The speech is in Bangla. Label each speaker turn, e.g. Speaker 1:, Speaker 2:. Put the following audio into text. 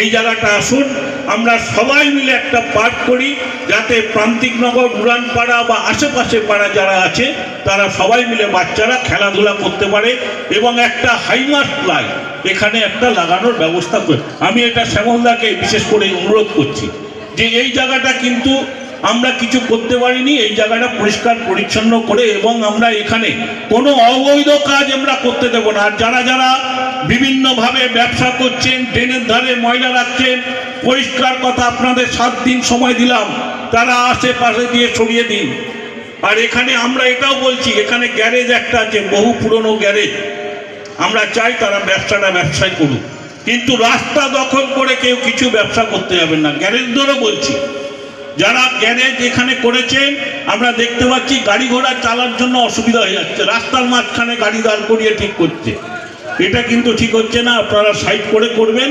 Speaker 1: এই জায়গাটা আসুন, আমরা সবাই মিলে একটা পাঠ করি, যাতে প্রান্তিকনগর, উড়ানপাড়া বা আশেপাশে পাড়া যারা আছে তারা সবাই মিলে বাচ্চারা খেলাধুলা করতে পারে এবং একটা হাইমাস্ট লাইট এখানে একটা লাগানোর ব্যবস্থা করে। আমি এটা শ্যামলদাকে বিশেষ করে অনুরোধ করছি যে এই জায়গাটা কিন্তু আমরা কিছু করতে পারিনি, এই জায়গাটা পরিষ্কার পরিচ্ছন্ন করে, এবং আমরা এখানে কোনো অবৈধ কাজ আমরা করতে দেব না। আর যারা যারা বিভিন্নভাবে ব্যবসা করছেন, ড্রেনের ধারে ময়লা রাখছেন, পরিষ্কার কথা, আপনাদের 7 দিন সময় দিলাম, তারা আশেপাশে দিয়ে সরিয়ে দিন। আর এখানে আমরা এটাও বলছি, এখানে গ্যারেজ একটা আছে, বহু পুরনো গ্যারেজ, আমরা চাই তারা ব্যবসায় করুক, কিন্তু রাস্তা দখল করে কেউ কিছু ব্যবসা করতে যাবেন না। গ্যারেজদেরও বলছি, যারা গ্যারেজ এখানে করেছেন, আমরা দেখতে পাচ্ছি গাড়ি ঘোড়া চালার জন্য অসুবিধা হয়ে যাচ্ছে, রাস্তার মাঝখানে গাড়ি দাঁড় করিয়ে ঠিক করছে, এটা কিন্তু ঠিক হচ্ছে না। আপনারা সাইড করে করবেন